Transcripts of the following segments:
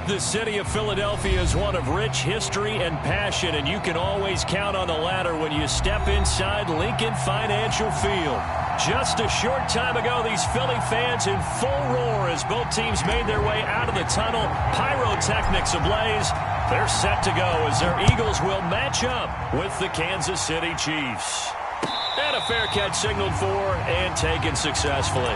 The city of Philadelphia is one of rich history and passion, and you can always count on the ladder when you step inside Lincoln Financial Field. Just a short time ago, these Philly fans in full roar as both teams made their way out of the tunnel. Pyrotechnics ablaze. They're set to go as their Eagles will match up with the Kansas City Chiefs. And a fair catch signaled for and taken successfully.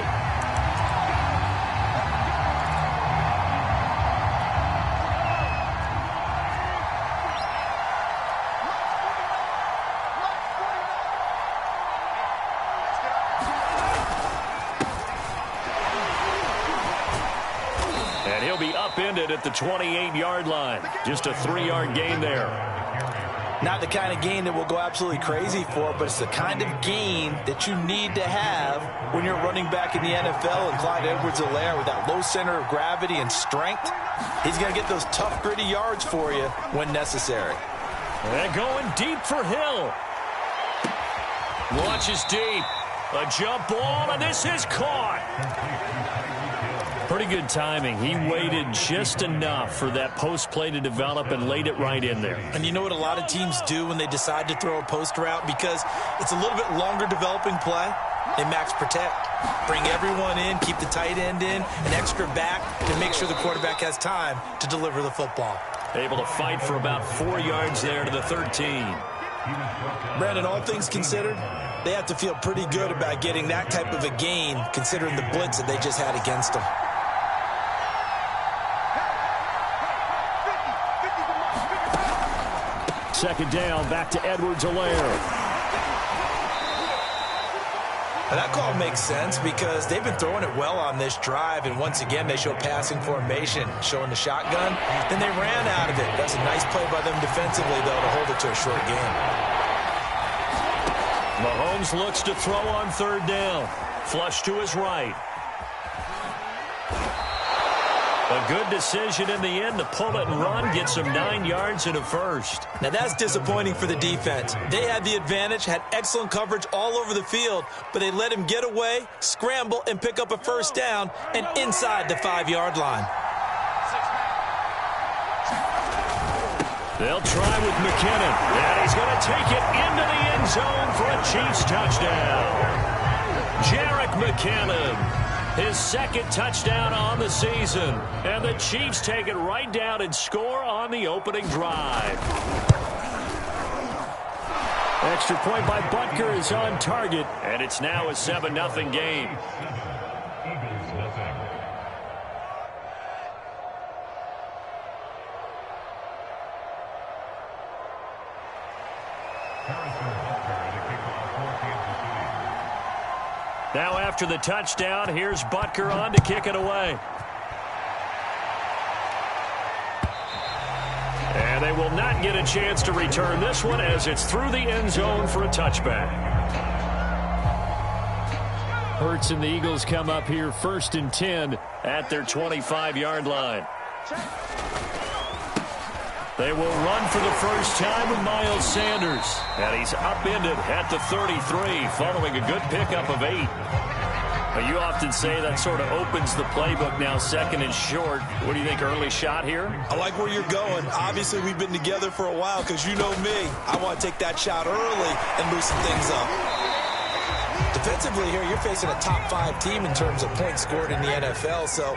And he'll be upended at the 28-yard line. Just a 3-yard gain there. Not the kind of gain that we'll go absolutely crazy for, but it's the kind of gain that you need to have when you're running back in the NFL. And Clyde Edwards-Helaire, with that low center of gravity and strength, he's going to get those tough, gritty yards for you when necessary. And going deep for Hill. Launches deep. A jump ball, and this is caught. Pretty good timing. He waited just enough for that post play to develop and laid it right in there. And you know what a lot of teams do when they decide to throw a post route? Because it's a little bit longer developing play. They max protect. Bring everyone in, keep the tight end in, an extra back to make sure the quarterback has time to deliver the football. Able to fight for about 4 yards there to the 13. Brandon, all things considered, they have to feel pretty good about getting that type of a gain considering the blitz that they just had against them. Second down, back to Edwards-Helaire. That call makes sense because they've been throwing it well on this drive, and once again they show passing formation, showing the shotgun. Then they ran out of it. That's a nice play by them defensively, though, to hold it to a short game. Mahomes looks to throw on third down. Flush to his right. A good decision in the end to pull it and run, get some 9 yards and a first. Now that's disappointing for the defense. They had the advantage, had excellent coverage all over the field, but they let him get away, scramble, and pick up a first down and inside the 5-yard line. They'll try with McKinnon, and he's going to take it into the end zone for a Chiefs touchdown. Jerick McKinnon. His second touchdown on the season. And the Chiefs take it right down and score on the opening drive. Extra point by Butker is on target. And it's now a 7-0 game. Now after the touchdown, here's Butker on to kick it away. And they will not get a chance to return this one as it's through the end zone for a touchback. Hurts and the Eagles come up here 1st and 10 at their 25-yard line. They will run for the first time with Miles Sanders. And he's upended at the 33 following a good pickup of 8. But you often say that sort of opens the playbook now, 2nd and short. What do you think, early shot here? I like where you're going. Obviously, we've been together for a while because you know me. I want to take that shot early and loosen things up. Defensively here, you're facing a top 5 team in terms of points scored in the NFL. So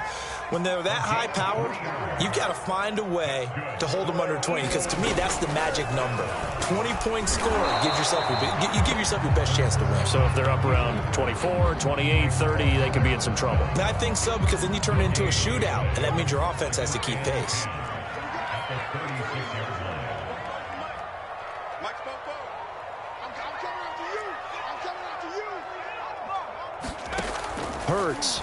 when they're that high-powered, you've got to find a way to hold them under 20 because to me, that's the magic number. 20-point score, you give yourself your best chance to win. So if they're up around 24, 28, 30, they could be in some trouble. I think so because then you turn it into a shootout, and that means your offense has to keep pace. Hurts.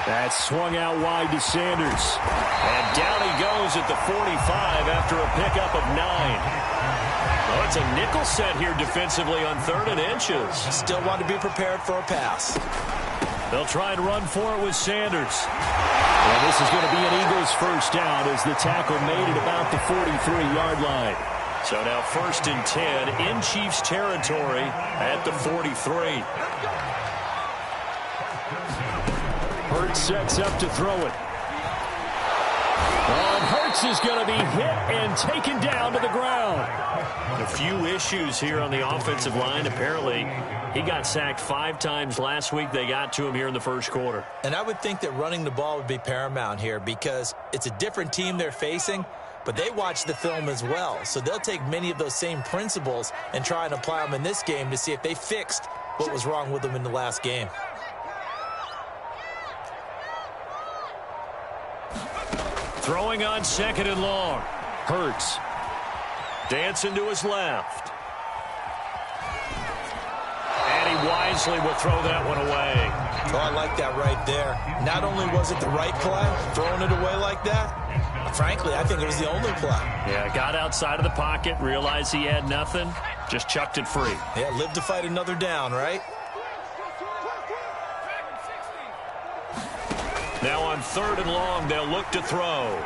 That's swung out wide to Sanders. And down he goes at the 45 after a pickup of 9. Well, it's a nickel set here defensively on 3rd and inches. Still want to be prepared for a pass. They'll try and run for it with Sanders. And this is going to be an Eagles first down as the tackle made at about the 43-yard line. So now 1st and 10 in Chiefs territory at the 43. Hurts sets up to throw it. And Hurts is going to be hit and taken down to the ground. A few issues here on the offensive line. Apparently, he got sacked 5 times last week. They got to him here in the first quarter. And I would think that running the ball would be paramount here because it's a different team they're facing, but they watch the film as well. So they'll take many of those same principles and try and apply them in this game to see if they fixed what was wrong with them in the last game. Throwing on 2nd and long. Hurts. Dancing to his left. And he wisely will throw that one away. Oh, I like that right there. Not only was it the right play, throwing it away like that, frankly, I think it was the only play. Yeah, got outside of the pocket, realized he had nothing, just chucked it free. Yeah, live to fight another down, right? Now on 3rd and long, they'll look to throw.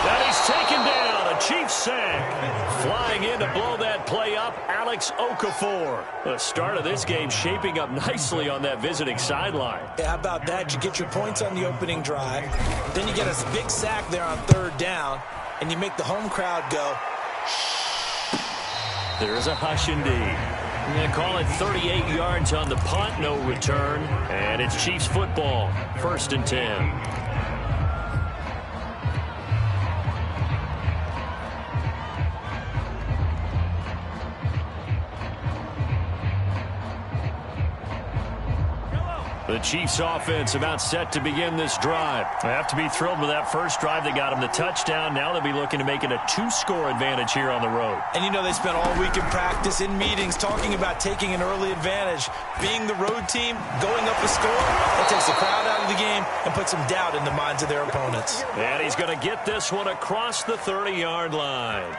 And he's taken down, a Chiefs sack. Flying in to blow that play up, Alex Okafor. The start of this game shaping up nicely on that visiting sideline. Yeah, how about that? You get your points on the opening drive, then you get a big sack there on 3rd down, and you make the home crowd go, shh. There's a hush indeed. I'm going to call it 38 yards on the punt, no return. And it's Chiefs football, 1st and 10. The Chiefs offense about set to begin this drive. They have to be thrilled with that first drive that got them the touchdown. Now they'll be looking to make it a 2-score advantage here on the road. And you know they spent all week in practice, in meetings, talking about taking an early advantage. Being the road team, going up a score, that takes the crowd out of the game and puts some doubt in the minds of their opponents. And he's going to get this one across the 30-yard line.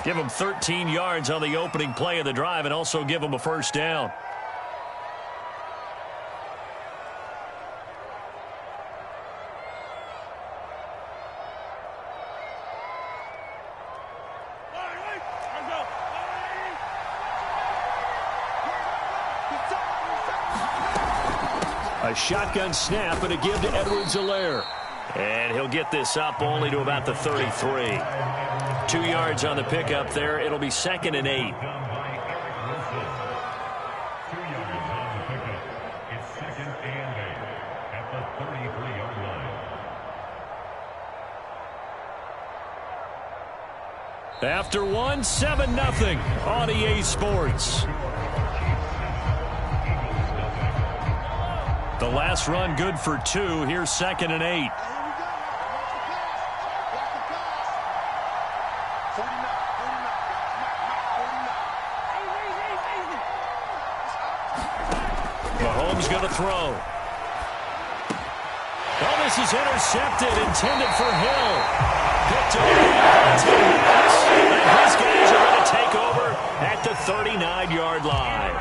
Give him 13 yards on the opening play of the drive and also give him a first down. A shotgun snap and a give to Edwards-Helaire. And he'll get this up only to about the 33. 2 yards on the pickup there. It'll be 2nd and 8. After 1, 7-0 on EA Sports. The last run good for 2. Here's 2nd and 8. Mahomes going to throw. Oh, this is intercepted, intended for Hill. Picked up 10 yards. And his guys are going to take over at the 39-yard line.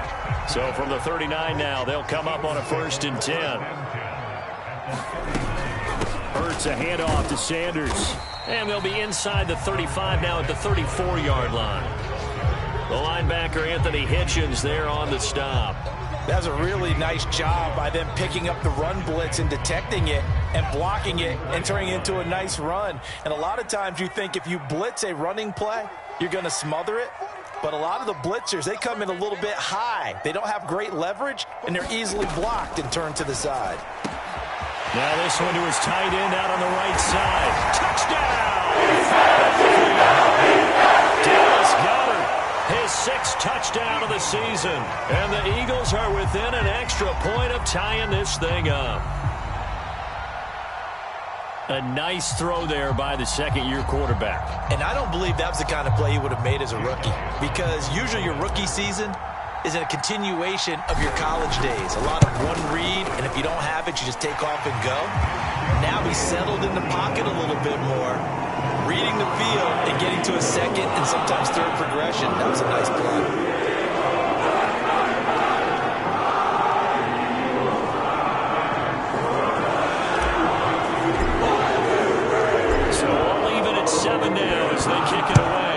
So from the 39 now, they'll come up on a 1st and 10. Hurts a handoff to Sanders. And they'll be inside the 35 now at the 34-yard line. The linebacker, Anthony Hitchens, there on the stop. That was a really nice job by them picking up the run blitz and detecting it and blocking it and turning it into a nice run. And a lot of times you think if you blitz a running play, you're going to smother it. But a lot of the blitzers, they come in a little bit high. They don't have great leverage, and they're easily blocked and turned to the side. Now this one to his tight end out on the right side. Touchdown! Dallas Goedert, his 6th touchdown of the season. And the Eagles are within an extra point of tying this thing up. A nice throw there by the 2nd-year quarterback. And I don't believe that was the kind of play he would have made as a rookie, because usually your rookie season is a continuation of your college days. A lot of one read, and if you don't have it, you just take off and go. Now he's settled in the pocket a little bit more, reading the field and getting to a 2nd and sometimes 3rd progression. That was a nice play. They kick it away.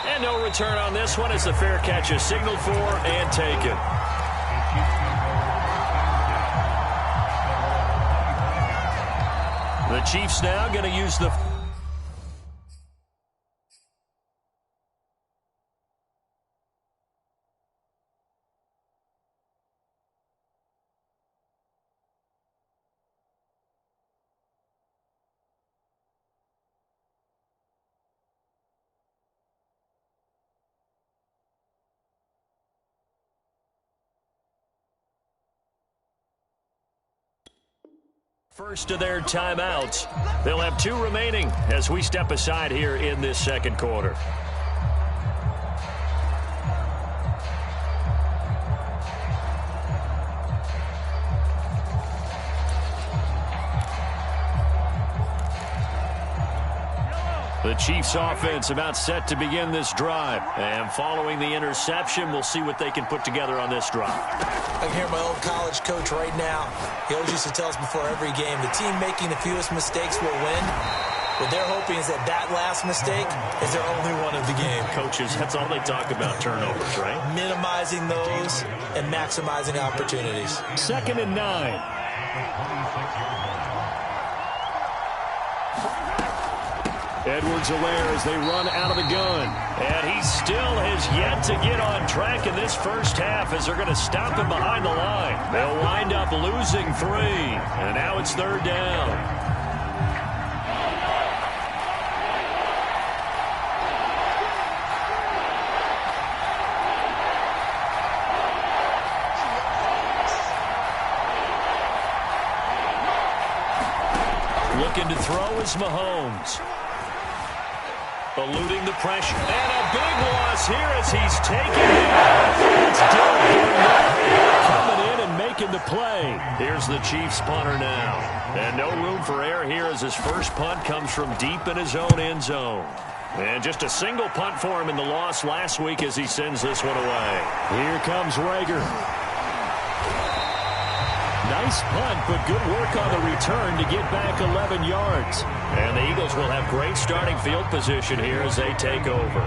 And no return on this one as the fair catch is signaled for and taken. The Chiefs now going to use the... First of their timeouts. They'll have 2 remaining as we step aside here in this second quarter. The Chiefs offense about set to begin this drive. And following the interception, we'll see what they can put together on this drive. I can hear my old college coach right now. He always used to tell us before every game, the team making the fewest mistakes will win. What they're hoping is that that last mistake is their only one of the game. Coaches, that's all they talk about, turnovers, right? Minimizing those and maximizing opportunities. 2nd and 9. Edwards-Helaire as they run out of the gun. And he still has yet to get on track in this first half as they're going to stop him behind the line. They'll wind up losing 3. And now it's 3rd down. Looking to throw is Mahomes. Eluding the pressure. And a big loss here as he's taken it. It's Derek coming in and making the play. Here's the Chiefs punter now. And no room for error here as his first punt comes from deep in his own end zone. And just a single punt for him in the loss last week as he sends this one away. Here comes Rager. Nice punt, but good work on the return to get back 11 yards. And the Eagles will have great starting field position here as they take over.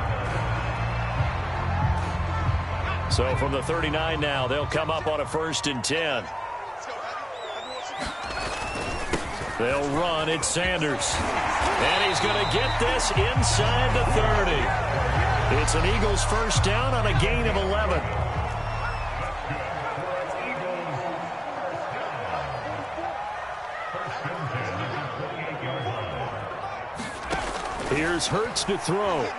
So from the 39 now, they'll come up on a 1st and 10. They'll run. It's Sanders. And he's going to get this inside the 30. It's an Eagles first down on a gain of 11. Here's Hurts to throw. And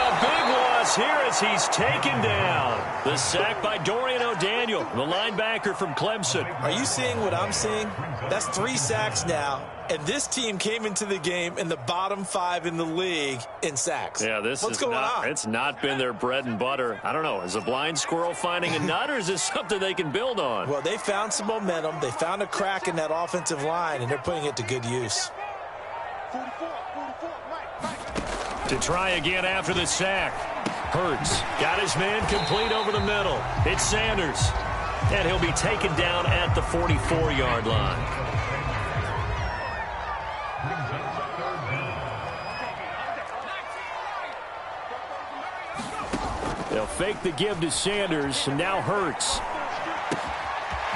a big loss here as he's taken down. The sack by Dorian O'Daniel, the linebacker from Clemson. Are you seeing what I'm seeing? That's 3 sacks now. And this team came into the game in the bottom 5 in the league in sacks. Yeah, what's going on? It's not been their bread and butter. I don't know. Is a blind squirrel finding a nut, or is this something they can build on? Well, they found some momentum. They found a crack in that offensive line, and they're putting it to good use. To try again after the sack. Hurts got his man complete over the middle. It's Sanders. And he'll be taken down at the 44-yard line. They'll fake the give to Sanders, and now Hurts.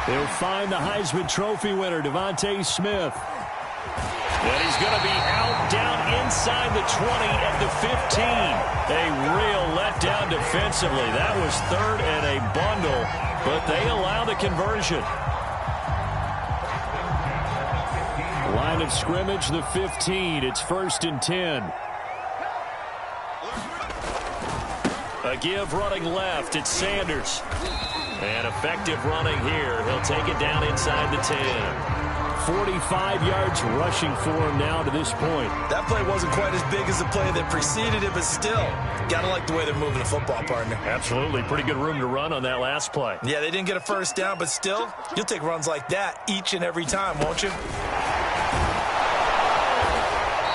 They'll find the Heisman Trophy winner, Devontae Smith. And he's going to be out down inside the 20 at the 15. A real letdown defensively. That was 3rd and a bundle, but they allow the conversion. Line of scrimmage, the 15. It's 1st and 10. A give running left. It's Sanders. And effective running here. He'll take it down inside the 10. 45 yards rushing for him now to this point. That play wasn't quite as big as the play that preceded it, but still, got to like the way they're moving the football, partner. Absolutely. Pretty good room to run on that last play. Yeah, they didn't get a first down, but still, you'll take runs like that each and every time, won't you?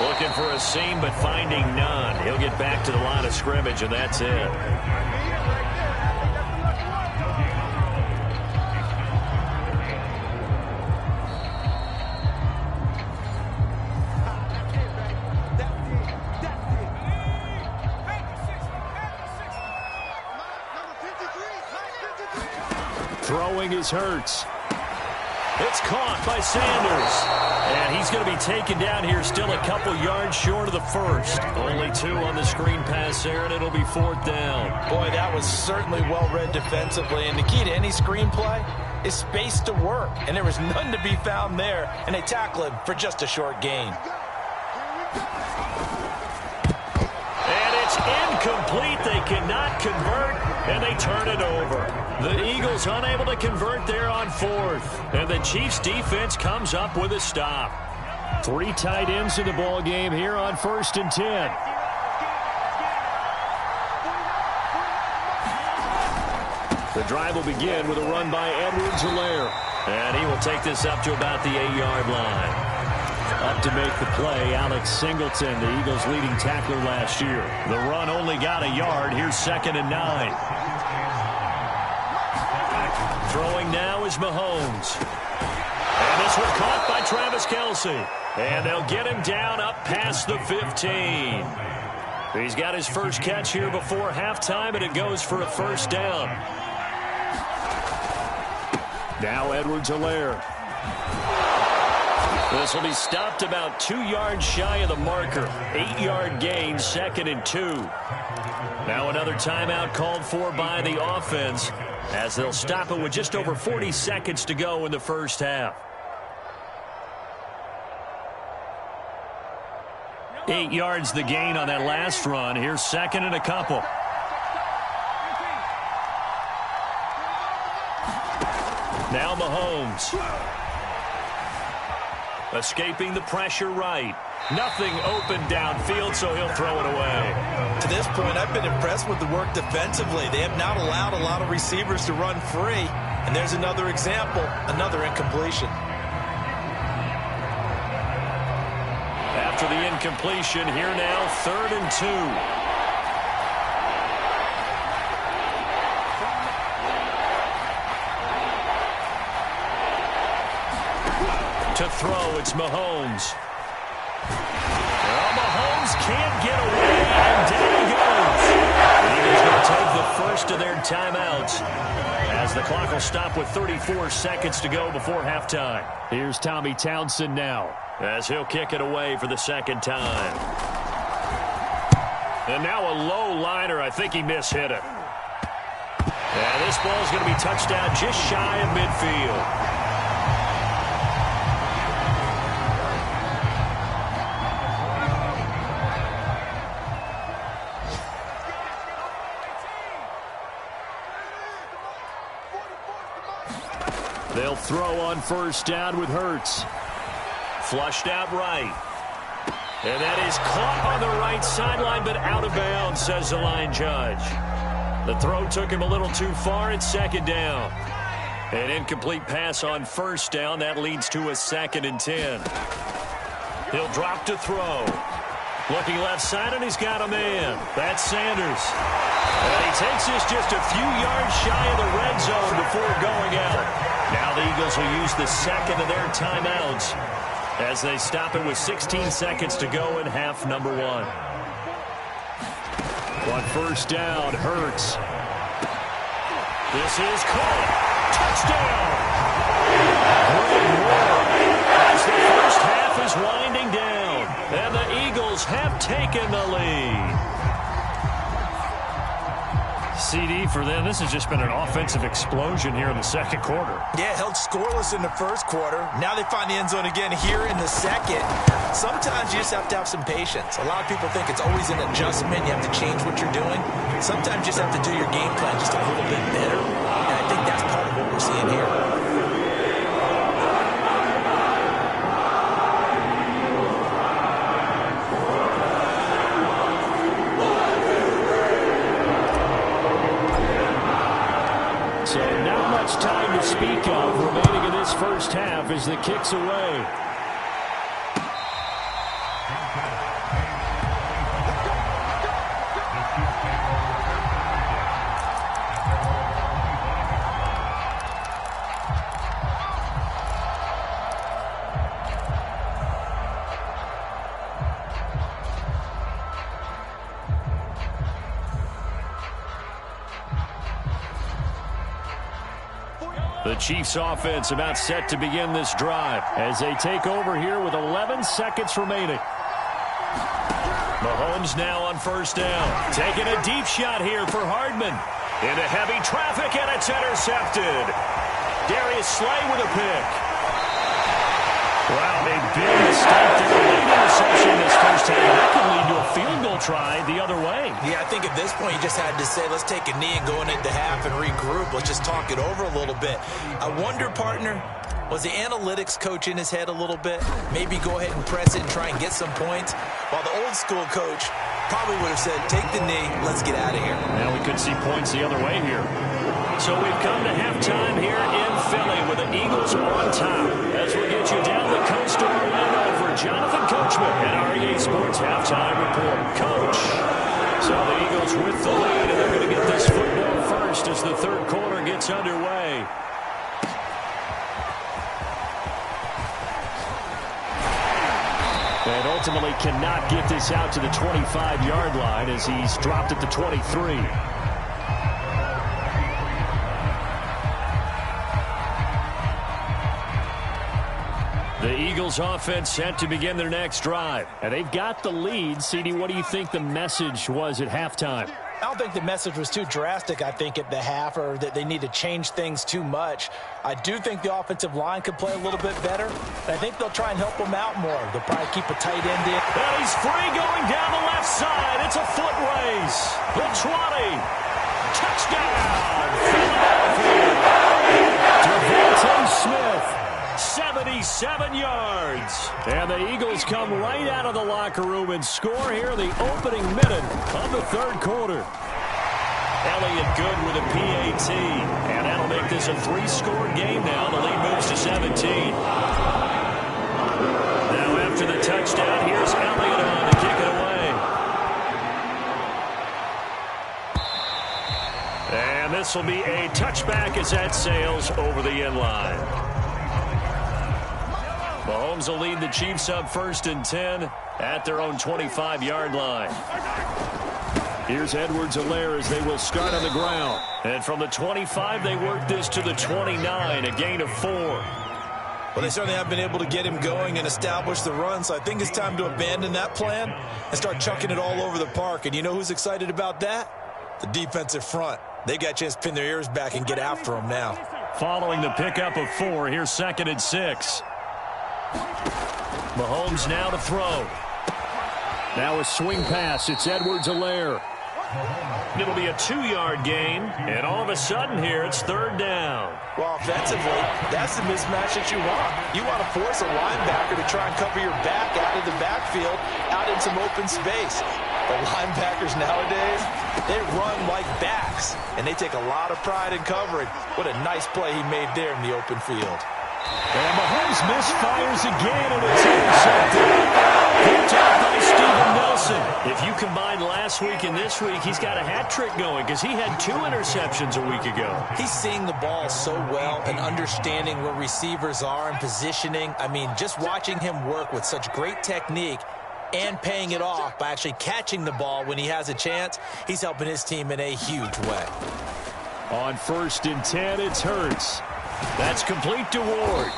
Looking for a seam, but finding none. He'll get back to the line of scrimmage, and that's it. Throwing is Hurts. It's caught by Sanders. And he's going to be taken down here, still a couple yards short of the first. Only 2 on the screen pass there, and it'll be 4th down. Boy, that was certainly well-read defensively. And the key to any screenplay is space to work. And there was none to be found there. And they tackle him for just a short gain. And it's incomplete. They cannot convert, and they turn it over. The Eagles unable to convert there on 4th. And the Chiefs defense comes up with a stop. 3 tight ends in the ball game here on 1st and 10. The drive will begin with a run by Edwards-Helaire. And he will take this up to about the 8-yard line. Up to make the play, Alex Singleton, the Eagles' leading tackler last year. The run only got a yard. Here's 2nd and 9. Throwing now is Mahomes. And this one caught by Travis Kelce. And they'll get him down up past the 15. He's got his first catch here before halftime, and it goes for a 1st down. Now Edwards-Helaire. This will be stopped about 2 yards shy of the marker. 8-yard gain, 2nd and 2. Now another timeout called for by the offense, as they'll stop it with just over 40 seconds to go in the first half. 8 yards the gain on that last run. Here's 2nd and a couple. Now Mahomes. Escaping the pressure right. Nothing open downfield, so he'll throw it away. To this point, I've been impressed with the work defensively. They have not allowed a lot of receivers to run free. And there's another example, another incompletion. After the incompletion, here now, 3rd and 2. To throw, it's Mahomes. Well, Mahomes can't get away, and down he goes. The Eagles going to take the first of their timeouts, as the clock will stop with 34 seconds to go before halftime. Here's Tommy Townsend now, as he'll kick it away for the 2nd time. And now a low liner. I think he mishit it. And this ball is going to be touched down just shy of midfield. They'll throw on 1st down with Hurts. Flushed out right. And that is caught on the right sideline, but out of bounds, says the line judge. The throw took him a little too far. It's 2nd down. An incomplete pass on 1st down. That leads to a 2nd and 10. He'll drop to throw. Looking left side, and he's got a man. That's Sanders. And he takes this just a few yards shy of the red zone before going out. Now the Eagles will use the 2nd of their timeouts as they stop it with 16 seconds to go in half number 1. On 1st down, Hurts. This is caught. Touchdown! Great work as the first half is winding down, and the Eagles have taken the lead. CD for them. This has just been an offensive explosion here in the 2nd quarter. Yeah, held scoreless in the 1st quarter. Now they find the end zone again here in the 2nd. Sometimes you just have to have some patience. A lot of people think it's always an adjustment. You have to change what you're doing. Sometimes you just have to do your game plan just a little bit better. And I think that's part of what we're seeing here. So not much time to speak of remaining in this first half as the kick's away. The Chiefs offense about set to begin this drive as they take over here with 11 seconds remaining. Mahomes now on first down. Taking a deep shot here for Hardman. Into heavy traffic, and it's intercepted. Darius Slay with a pick. Wow, a big mistake there. Late interception this first half. That could lead to a field goal try the other way. Yeah, I think at this point you just had to say, let's take a knee and go into half and regroup. Let's just talk it over a little bit. I wonder, partner, was the analytics coach in his head a little bit? Maybe go ahead and press it and try and get some points. While the old school coach probably would have said, take the knee, let's get out of here. Now we could see points the other way here. So we've come to halftime here in Philly with the Eagles on top. As we get you down the coast to Orlando for Jonathan Coachman at REA Sports Halftime Report. Coach. So the Eagles with the lead, and they're going to get this football first as the third quarter gets underway. And ultimately cannot get this out to the 25-yard line as he's dropped at the 23. The Eagles offense set to begin their next drive. And they've got the lead. CD, what do you think the message was at halftime? I don't think the message was too drastic, I think, at the half, or that they need to change things too much. I do think the offensive line could play a little bit better. I think they'll try and help them out more. They'll probably keep a tight end in. Well, he's free going down the left side. It's a foot race. The 20. Touchdown. Devontae Smith. 77 yards. And the Eagles come right out of the locker room and score here in the opening minute of the third quarter. Elliott good with a PAT. And that'll make this a three-score game now. The lead moves to 17. Now after the touchdown, here's Elliott on to kick it away. And this will be a touchback as that sails over the end line. Mahomes will lead the Chiefs up 1st and 10 at their own 25-yard line. Here's Edwards-Helaire as they will start on the ground. And from the 25, they work this to the 29, a gain of 4. Well, they certainly have been able to get him going and establish the run, so I think it's time to abandon that plan and start chucking it all over the park. And you know who's excited about that? The defensive front. They got a chance to pin their ears back and get after him now. Following the pickup of 4, here's 2nd and 6. Mahomes now to throw. Now a swing pass. It's Edwards-Helaire. It'll be a 2-yard gain, and all of a sudden here it's 3rd down. Well, offensively, that's the mismatch that you want. You want to force a linebacker to try and cover your back out of the backfield, out in some open space. The linebackers nowadays, they run like backs, and they take a lot of pride in covering. What a nice play he made there in the open field. And Mahomes misfires again, and it's intercepted. Picked off by Steven Nelson. If you combine last week and this week, he's got a hat trick going because he had 2 interceptions a week ago. He's seeing the ball so well and understanding where receivers are and positioning. I mean, just watching him work with such great technique and paying it off by actually catching the ball when he has a chance, he's helping his team in a huge way. On 1st and 10, it's Hurts. That's complete to Ward.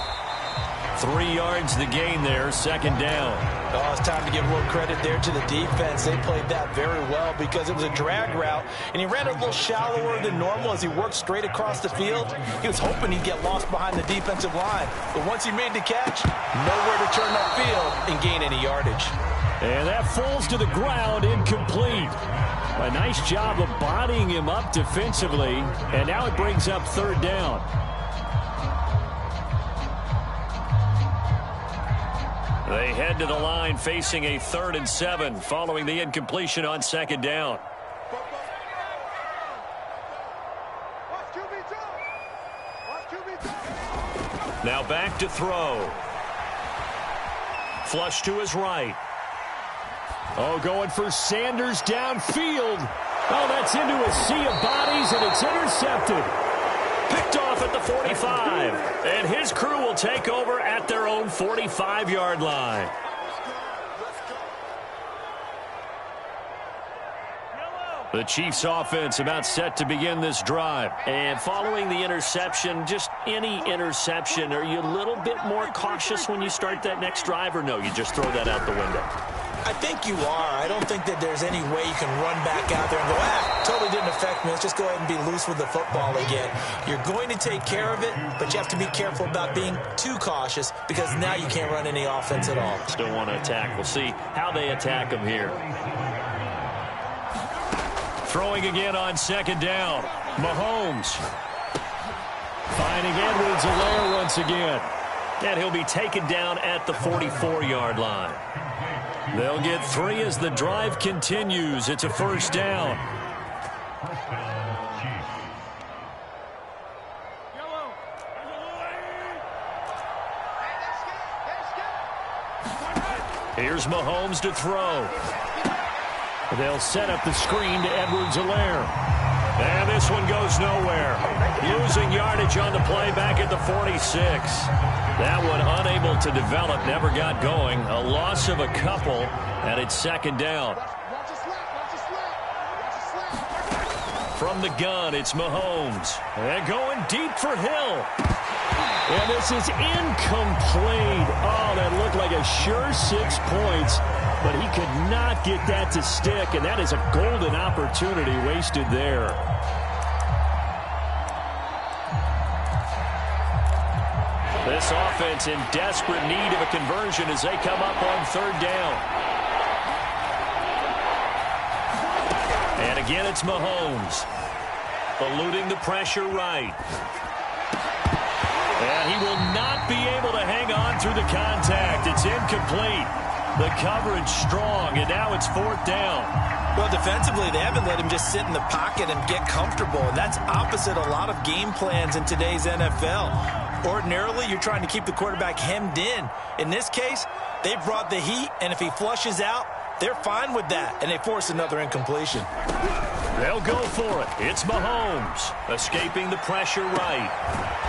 3 yards the gain there, 2nd down. Oh, it's time to give a little credit there to the defense. They played that very well because it was a drag route, and he ran a little shallower than normal as he worked straight across the field. He was hoping he'd get lost behind the defensive line, but once he made the catch, nowhere to turn upfield and gain any yardage. And that falls to the ground, incomplete. A nice job of bodying him up defensively, and now it brings up 3rd down. They head to the line facing a 3rd and 7 following the incompletion on 2nd down. Now back to throw. Flush to his right. Oh, going for Sanders downfield. Oh, that's into a sea of bodies, and it's intercepted. Picked off at the 45. And his crew will take over at their own 45-yard line. The Chiefs offense about set to begin this drive. And following the interception, just any interception, are you a little bit more cautious when you start that next drive, or no, you just throw that out the window? I think you are. I don't think that there's any way you can run back out there and go, totally didn't affect me. Let's just go ahead and be loose with the football again. You're going to take care of it, but you have to be careful about being too cautious because now you can't run any offense at all. Still want to attack. We'll see how they attack them here. Throwing again on second down. Mahomes finding Edwards-Helaire once again. And he'll be taken down at the 44-yard line. They'll get 3 as the drive continues. It's a first down. Here's Mahomes to throw. They'll set up the screen to Edwards-Helaire. And this one goes nowhere. Losing yardage on the play back at the 46. That one unable to develop, never got going. A loss of a couple, and it's second down. From the gun, it's Mahomes. And going deep for Hill. And this is incomplete. Oh, that looked like a sure 6 points. But he could not get that to stick, and that is a golden opportunity wasted there. This offense in desperate need of a conversion as they come up on third down. And again, it's Mahomes. Eluding the pressure right. And he will not be able to hang on through the contact. It's incomplete. The coverage strong, and now it's fourth down. Well, defensively, they haven't let him just sit in the pocket and get comfortable. And that's opposite a lot of game plans in today's NFL. Ordinarily, you're trying to keep the quarterback hemmed in. In this case, they brought the heat, and if he flushes out, they're fine with that, and they force another incompletion. They'll go for it. It's Mahomes, escaping the pressure right.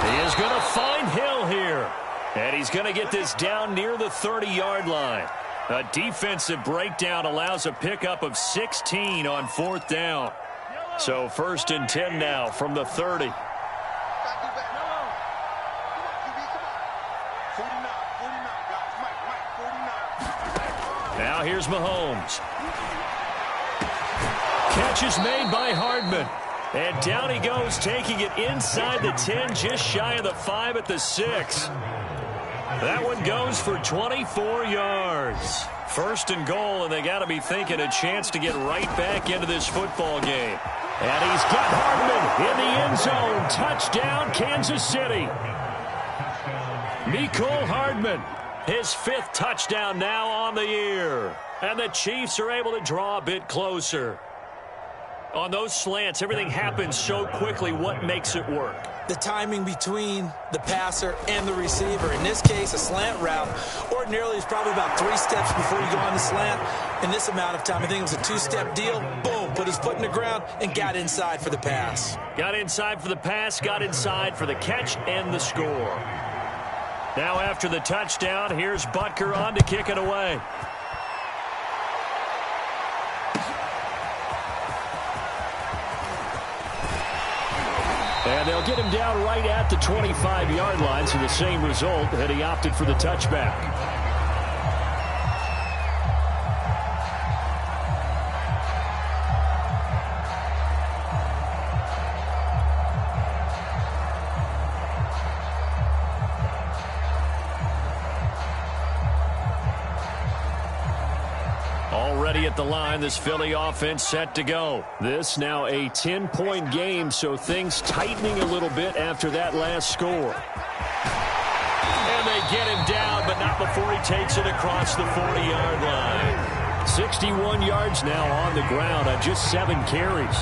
He is going to find Hill here, and he's going to get this down near the 30-yard line. A defensive breakdown allows a pickup of 16 on fourth down. So first and 10 now from the 30. Now here's Mahomes. Catch is made by Hardman. And down he goes, taking it inside the 10, just shy of the 5 at the 6. That one goes for 24 yards. First and goal, and they got to be thinking a chance to get right back into this football game. And he's got Hardman in the end zone. Touchdown, Kansas City. Mecole Hardman, his 5th touchdown now on the year. And the Chiefs are able to draw a bit closer. On those slants, everything happens so quickly. What makes it work? The timing between the passer and the receiver. In this case, a slant route. Ordinarily, it's probably about 3 steps before you go on the slant. In this amount of time, I think it was a 2-step deal. Boom, put his foot in the ground and got inside for the pass. Got inside for the pass, got inside for the catch and the score. Now after the touchdown, here's Butker on to kick it away. And they'll get him down right at the 25-yard line, so the same result had he opted for the touchback. Already at the line, this Philly offense set to go. This now a 10-point game, so things tightening a little bit after that last score. And they get him down, but not before he takes it across the 40-yard line. 61 yards now on the ground on just 7 carries.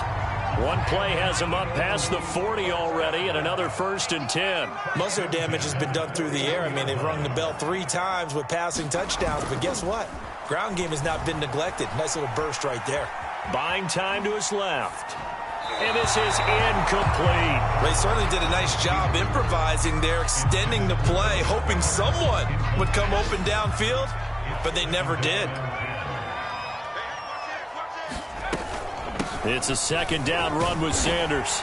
One play has him up past the 40 already, and another first and 10. Most of their damage has been done through the air. I mean, they've rung the bell 3 times with passing touchdowns, but guess what? Ground game has not been neglected. Nice little burst right there. Buying time to his left. And this is incomplete. They certainly did a nice job improvising there, extending the play, hoping someone would come open downfield, but they never did. It's a second down run with Sanders.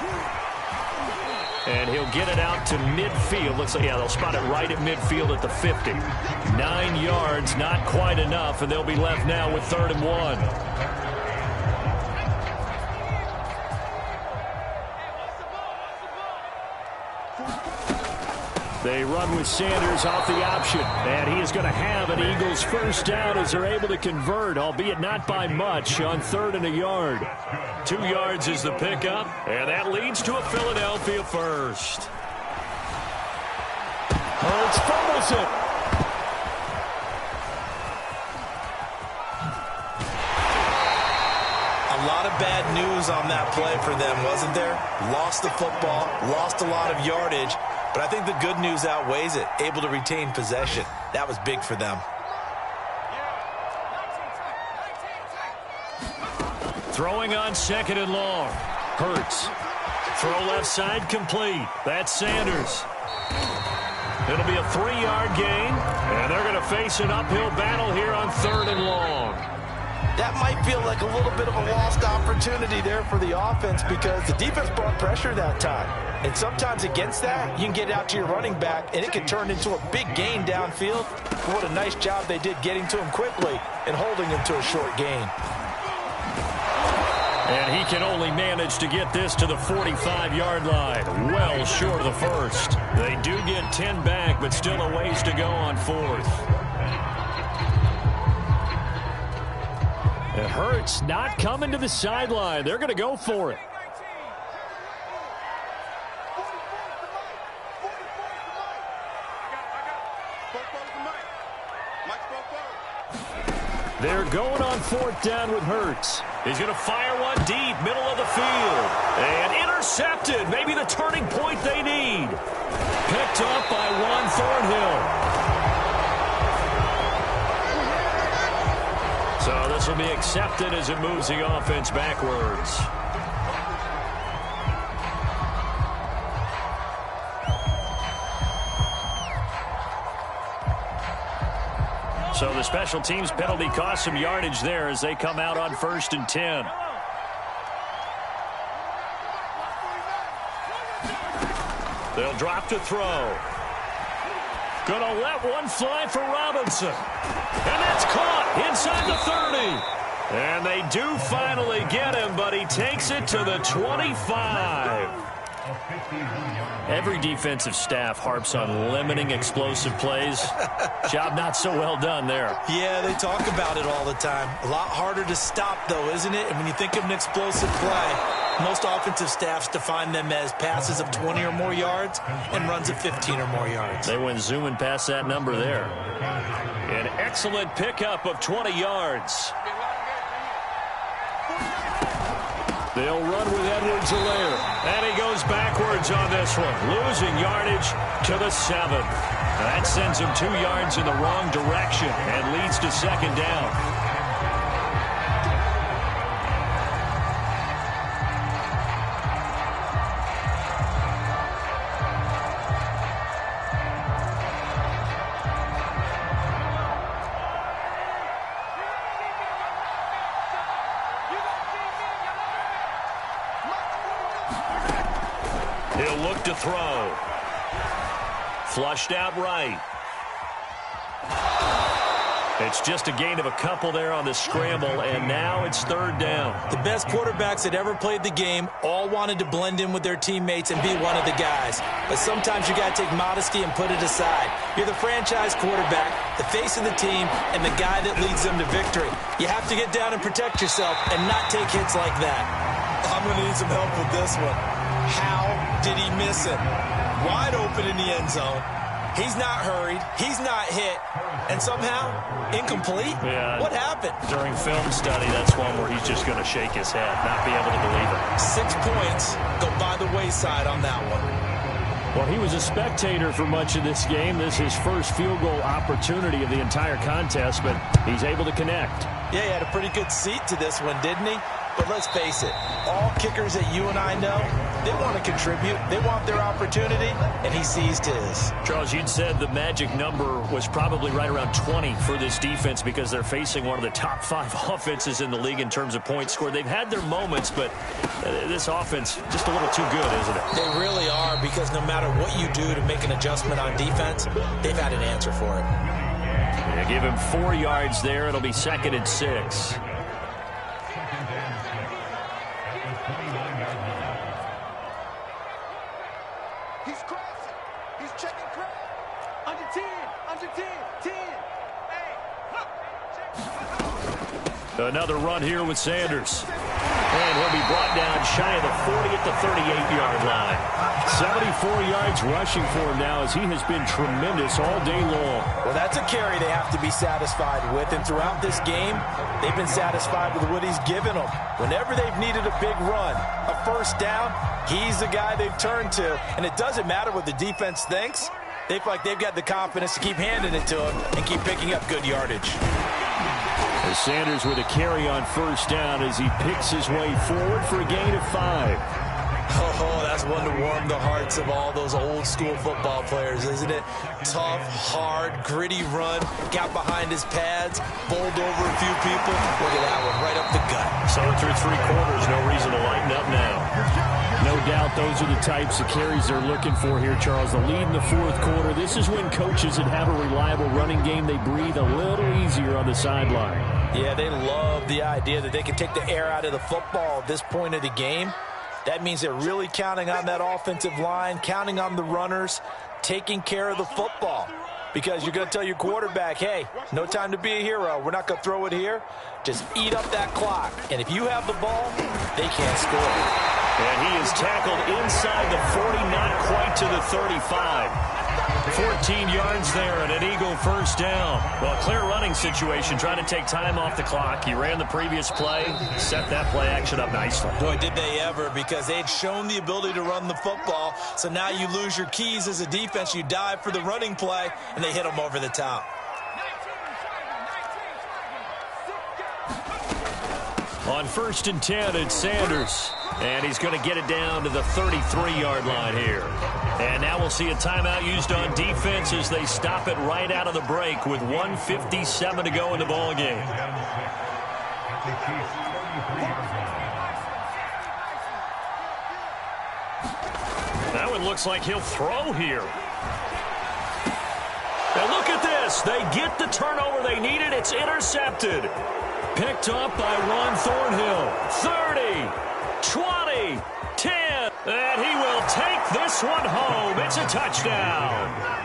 And he'll get it out to midfield. Looks like, yeah, they'll spot it right at midfield at the 50. 9 yards, not quite enough, and they'll be left now with 3rd and 1. They run with Sanders off the option. And he is going to have an Eagles first down as they're able to convert, albeit not by much, on 3rd and a yard. 2 yards is the pickup, and that leads to a Philadelphia first. Hurts fumbles it. A lot of bad news on that play for them, wasn't there? Lost the football, lost a lot of yardage. But I think the good news outweighs it. Able to retain possession. That was big for them. Throwing on 2nd and long. Hurts. Throw left side complete. That's Sanders. It'll be a 3-yard gain. And they're going to face an uphill battle here on 3rd and long. That might feel like a little bit of a lost opportunity there for the offense because the defense brought pressure that time. And sometimes against that, you can get out to your running back, and it can turn into a big gain downfield. But what a nice job they did getting to him quickly and holding him to a short gain. And he can only manage to get this to the 45-yard line. Well short of the first. They do get 10 back, but still a ways to go on 4th. It hurts not coming to the sideline. They're going to go for it. They're going on 4th down with Hurts. He's going to fire one deep, middle of the field. And intercepted. Maybe the turning point they need. Picked up by Juan Thornhill. So this will be accepted as it moves the offense backwards. So the special teams penalty cost some yardage there as they come out on 1st and 10. They'll drop to throw. Gonna let one fly for Robinson. And that's caught inside the 30. And they do finally get him, but he takes it to the 25. Every defensive staff harps on limiting explosive plays. Job not so well done there. Yeah, they talk about it all the time. A lot harder to stop, though, isn't it? And when you think of an explosive play, most offensive staffs define them as passes of 20 or more yards and runs of 15 or more yards. They went zooming past that number there. An excellent pickup of 20 yards. They'll run with Edwards-Helaire. And he goes backwards on this one. Losing yardage to the 7th. That sends him 2 yards in the wrong direction and leads to 2nd down. He'll look to throw. Flushed out right. It's just a gain of a couple there on the scramble, and now it's 3rd down. The best quarterbacks that ever played the game all wanted to blend in with their teammates and be one of the guys. But sometimes you got to take modesty and put it aside. You're the franchise quarterback, the face of the team, and the guy that leads them to victory. You have to get down and protect yourself and not take hits like that. I'm going to need some help with this one. How did he miss it? Wide open in the end zone. He's not hurried. He's not hit. And somehow, incomplete? Yeah. What happened? During film study, that's one where he's just going to shake his head, not be able to believe it. 6 points go by the wayside on that one. Well, he was a spectator for much of this game. This is his first field goal opportunity of the entire contest, but he's able to connect. Yeah, he had a pretty good seat to this one, didn't he? But let's face it, all kickers that you and I know, They want to contribute. They want their opportunity, and he seized his. Charles, you'd said the magic number was probably right around 20 for this defense because they're facing one of the top 5 offenses in the league in terms of points scored. They've had their moments, but this offense just a little too good, isn't it? They really are, because no matter what you do to make an adjustment on defense, they've had an answer for it. They give him 4 yards there. It'll be 2nd and 6. He's crossing. He's checking crowd. Under 10. Under 10. 10. Hey. Another run here with Sanders. And he'll be brought down shy of the 40 at the 38-yard line. 74 yards rushing for him now as he has been tremendous all day long. Well, that's a carry they have to be satisfied with. And throughout this game, they've been satisfied with what he's given them. Whenever they've needed a big run, a first down, he's the guy they've turned to. And it doesn't matter what the defense thinks. They feel like they've got the confidence to keep handing it to him and keep picking up good yardage. As Sanders with a carry on first down as he picks his way forward for a gain of 5. Oh, that's one to warm the hearts of all those old school football players, isn't it? Tough, hard, gritty run, got behind his pads, bowled over a few people. Look at that one, right up the gut. So through 3 quarters, no reason to lighten up now. No doubt those are the types of carries they're looking for here, Charles. The lead in the 4th quarter. This is when coaches that have a reliable running game, they breathe a little easier on the sideline. Yeah, they love the idea that they can take the air out of the football at this point of the game. That means they're really counting on that offensive line, counting on the runners, taking care of the football. Because you're going to tell your quarterback, hey, no time to be a hero. We're not going to throw it here. Just eat up that clock. And if you have the ball, they can't score. And he is tackled inside the 40, not quite to the 35. 14 yards there and an Eagle first down. Well, clear running situation, trying to take time off the clock. He ran the previous play, set that play action up nicely. Boy, did they ever, because they'd shown the ability to run the football. So now you lose your keys as a defense. You dive for the running play, and they hit them over the top. On 1st and 10, it's Sanders. And he's going to get it down to the 33-yard line here. And now we'll see a timeout used on defense as they stop it right out of the break with 1:57 to go in the ball game. That one looks like he'll throw here. And look at this. They get the turnover they needed. It's intercepted. Picked up by Ron Thornhill. 30, 20, 10. And he will take this one home. It's a touchdown.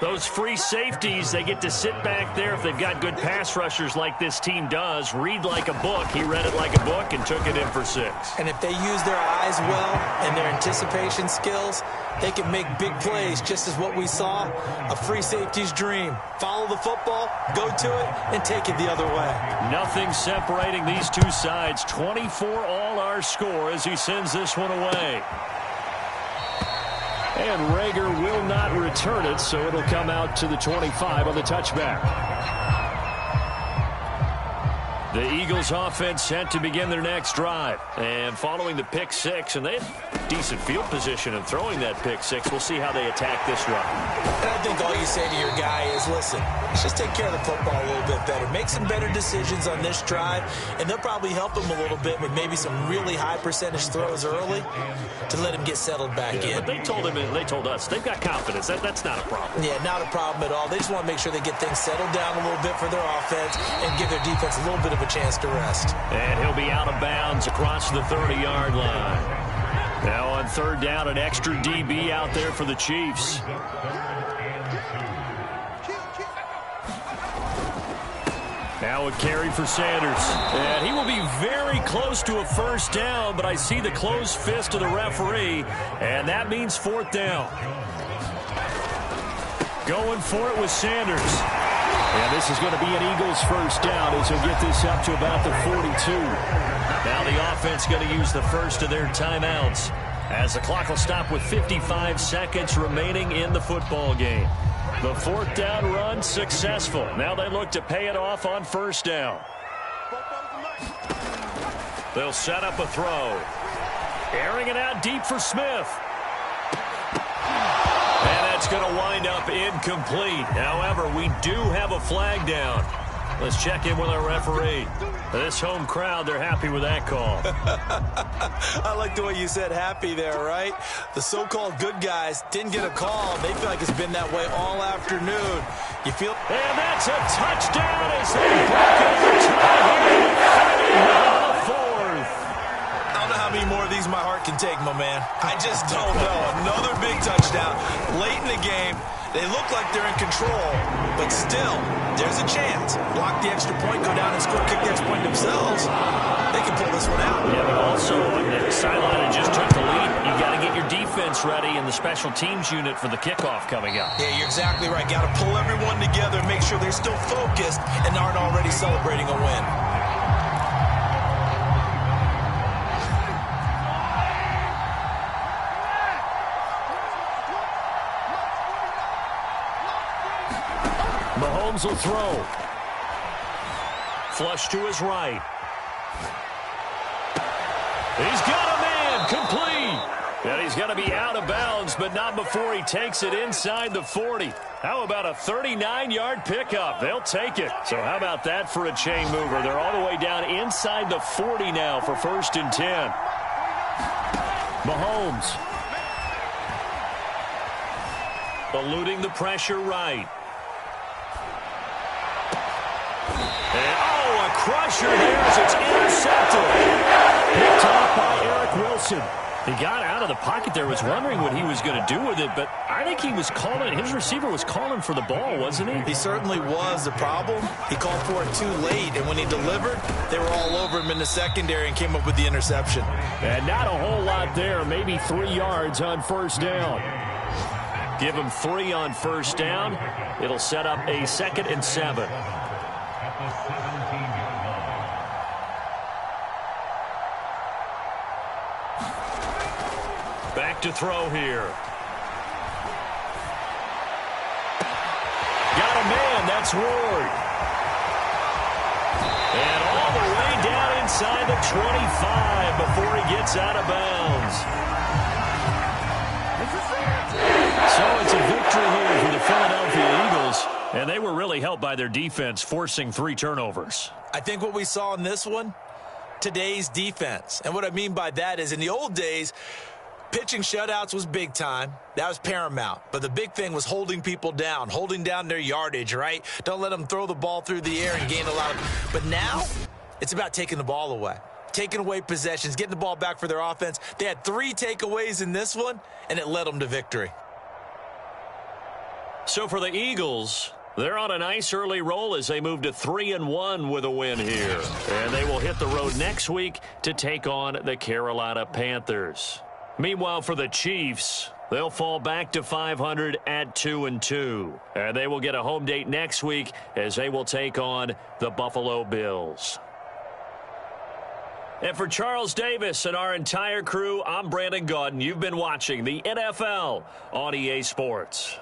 Those free safeties, they get to sit back there if they've got good pass rushers like this team does. Read like a book. He read it like a book and took it in for 6. And if they use their eyes well and their anticipation skills, they can make big plays, just as what we saw, a free safety's dream. Follow the football, go to it, and take it the other way. Nothing separating these two sides. 24 all our score as he sends this one away. And Rager will not return it, so it'll come out to the 25 on the touchback. The Eagles offense set to begin their next drive. And following the pick 6, and they have decent field position in throwing that pick 6. We'll see how they attack this run. And I think all you say to your guy is, listen, let's just take care of the football a little bit better. Make some better decisions on this drive, and they'll probably help him a little bit with maybe some really high percentage throws early to let him get settled back in. But they told him, and they told us, they've got confidence. That's not a problem. Yeah, not a problem at all. They just want to make sure they get things settled down a little bit for their offense and give their defense a little bit of a chance to rest. And he'll be out of bounds across the 30-yard line. Now on 3rd down, an extra DB out there for the Chiefs. Now a carry for Sanders. And he will be very close to a first down, but I see the closed fist of the referee, and that means 4th down. Going for it with Sanders. And this is going to be an Eagles first down as he'll get this up to about the 42. Now the offense going to use the first of their timeouts as the clock will stop with 55 seconds remaining in the football game. The 4th down run successful. Now they look to pay it off on first down. They'll set up a throw. Airing it out deep for Smith. And that's going to wind up incomplete. However, we do have a flag down. Let's check in with our referee. This home crowd, they're happy with that call. I like the way you said happy there, right? The so-called good guys didn't get a call. They feel like it's been that way all afternoon. You feel... And that's a touchdown as they break over tie here in the fourth. I don't know how many more of these my heart can take, my man. I just don't know. Another big touchdown late in the game. They look like they're in control, but still, there's a chance. Block the extra point, go down and score, kick the extra point themselves. They can pull this one out. Yeah, but also, the sideline and just took the lead. You got to get your defense ready in the special teams unit for the kickoff coming up. Yeah, you're exactly right. Got to pull everyone together, make sure they're still focused and aren't already celebrating a win. Mahomes will throw. Flush to his right. He's got a man, complete. And he's going to be out of bounds, but not before he takes it inside the 40. How about a 39-yard pickup? They'll take it. So how about that for a chain mover? They're all the way down inside the 40 now for 1st and 10. Mahomes. Eluding the pressure right. And, oh, a crusher there as it's intercepted. Picked off by Eric Wilson. He got out of the pocket there, was wondering what he was going to do with it, but I think he was calling, his receiver was calling for the ball, wasn't he? He certainly was. The problem, he called for it too late, and when he delivered, they were all over him in the secondary and came up with the interception. And not a whole lot there, maybe 3 yards on 1st down. Give him 3 on 1st down. It'll set up a 2nd and 7. Back to throw here. Got a man, that's Ward. And all the way down inside the 25 before he gets out of bounds. So it's a victory here for the Philadelphia Eagles, and they were really helped by their defense, forcing 3 turnovers. I think what we saw in this one, today's defense. And what I mean by that is in the old days, pitching shutouts was big time. That was paramount. But the big thing was holding people down, holding down their yardage, right? Don't let them throw the ball through the air and gain a lot of... But now, it's about taking the ball away. Taking away possessions, getting the ball back for their offense. They had 3 takeaways in this one, and it led them to victory. So for the Eagles, they're on a nice early roll as they move to 3-1 with a win here. And they will hit the road next week to take on the Carolina Panthers. Meanwhile, for the Chiefs, they'll fall back to 500 at 2-2. And they will get a home date next week as they will take on the Buffalo Bills. And for Charles Davis and our entire crew, I'm Brandon Gaudin. You've been watching the NFL on EA Sports.